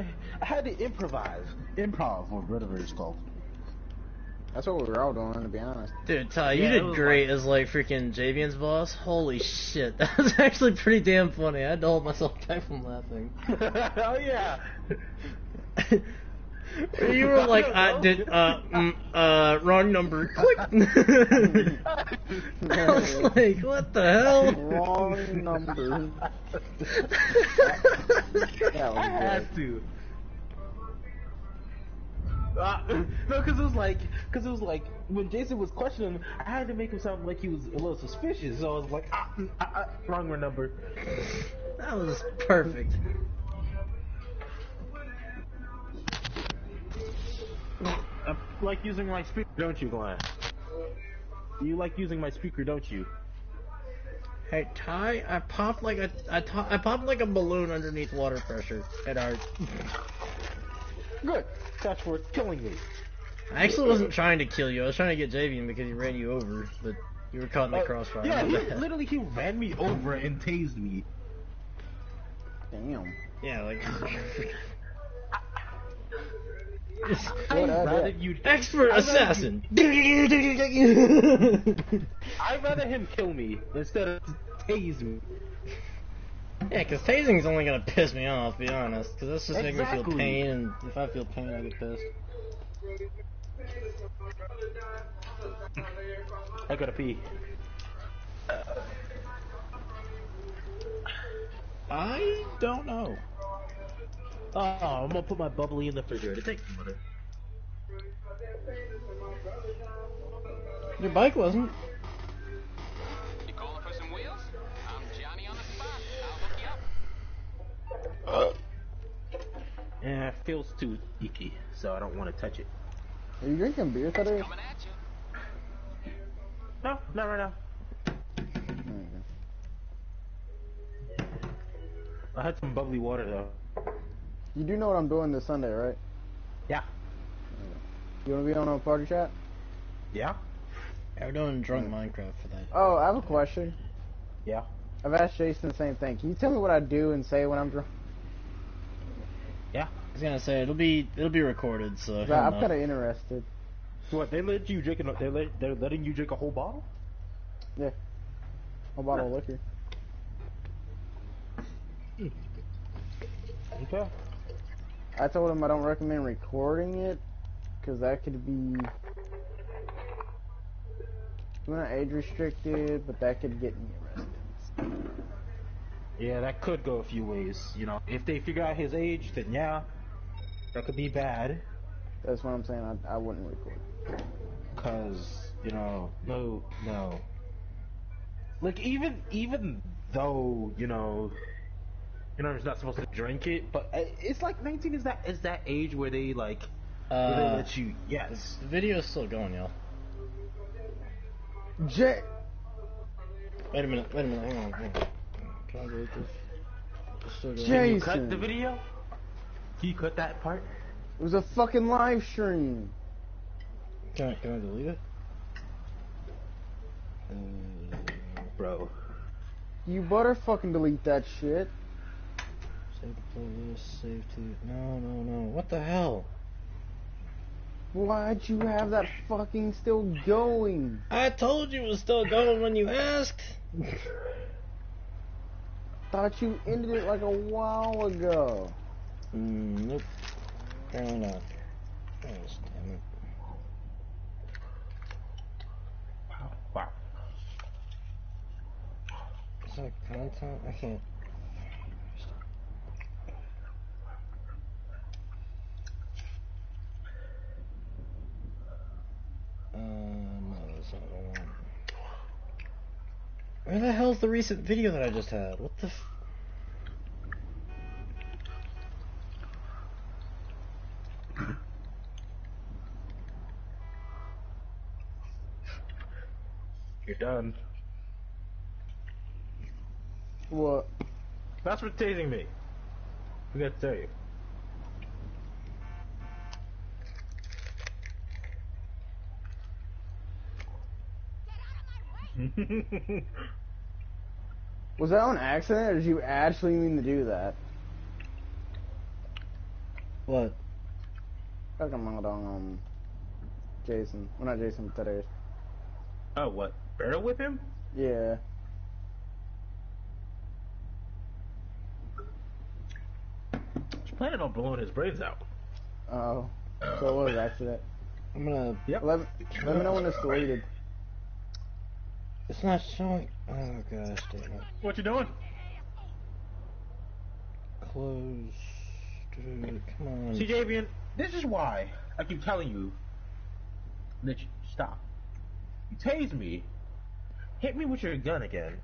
to improvise. Improv, or whatever it's called. That's what we were all doing, to be honest. Dude, Ty, you Yeah, it did was great as like freaking Javian's boss. Holy shit, that was actually pretty damn funny. I had to hold myself back from laughing. Oh yeah. You were like, wrong number. Click. I was like, what the hell? Wrong number. That was I had to. No, because it was like when Jason was questioning him, I had to make him sound like he was a little suspicious. So I was like, wrong number. That was perfect. I like using my speaker, don't you, Glenn? You like using my speaker, don't you? Hey Ty, I popped like a balloon underneath water pressure at Art. Good. That's for killing me. I actually wasn't trying to kill you. I was trying to get Javian because he ran you over, but you were caught in the crossfire. Yeah, he ran me over and tased me. Damn. Yeah, like. I'd rather you Expert assassin. I'd rather him kill me instead of tase me. Yeah, because tasing's only gonna piss me off, to be honest. Because that's just making me feel Exactly. pain, and if I feel pain, I get pissed. I gotta pee. I don't know. Oh, I'm gonna put my bubbly in the refrigerator. Thank you, mother. Your bike wasn't. You calling for some wheels? I'm Johnny on the spot. I'll hook you up. Yeah, it feels too icky, so I don't want to touch it. Are you drinking beer today? Coming at you. No, not right now. I had some bubbly water though. You do know what I'm doing this Sunday, right? Yeah. You wanna be on a party chat? Yeah? Yeah, we're doing drunk Minecraft for that. Oh, I have a question. Yeah. I've asked Jason the same thing. Can you tell me what I do and say when I'm drunk? Yeah. I was gonna say it'll be recorded, so. I'm kind of interested. What, they let you drink they're letting you drink a whole bottle? Yeah. A bottle of liquor. Okay. I told him I don't recommend recording it, because that could be... We're not age restricted, but that could get me arrested. Yeah, that could go a few ways. You know, if they figure out his age, then yeah, that could be bad. That's what I'm saying. I wouldn't record. Cause no. Like even though he's not supposed to drink it, but it's like 19 is that age where they like where they let you. Yes. The video's still going, y'all. Wait a minute, hang on. Can I delete this? It's still going. Can you Jason. cut the video? Can you cut that part? It was a fucking live stream. Can I delete it? Bro. You better fucking delete that shit. Save the playlist, save to... No. What the hell? Why'd you have that fucking still going? I told you it was still going when you asked. Thought you ended it like a while ago. Nope. Apparently not. Oh, damn it. Wow. Is that content? I can't. No, that's not what I want. Where the hell's the recent video that I just had? What the You're done. What? That's for tasing me. I got to tell you. Was that on accident, or did you actually mean to do that? What? Jason. Well, not Jason, but Teddy. Oh, what? Barrel whip him? Yeah. He's planning on blowing his brains out. Oh, so it was accident. I'm gonna. Let me know when it's deleted. It's not showing. Oh gosh, damn it. What you doing? Close. Dude, come on. See, Javian, this is why I keep telling you that you stop. You tase me. Hit me with your gun again.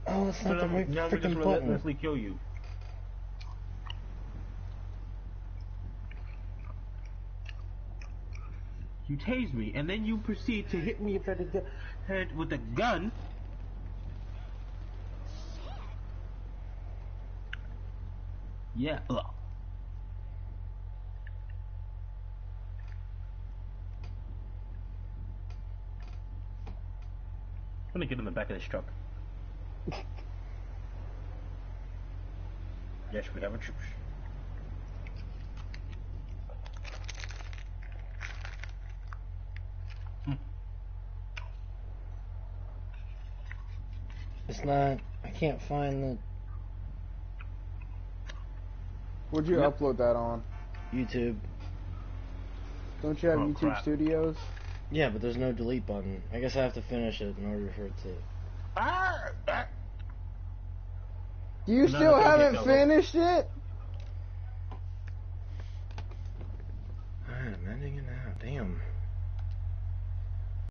Oh, it's not the right now we just freaking button. relentlessly kill you. You tase me, and then you proceed to hit me upside the head with a gun. Yeah. Ugh. I'm gonna get in the back of this truck. Yes, we have a truce. It's not. I can't find the Where'd you upload that on? YouTube. Don't you have Oh, YouTube crap. Studios? Yeah, but there's no delete button. I guess I have to finish it in order for it to. You No, still that's okay, haven't Double. finished it? Alright, I'm ending it now. Damn.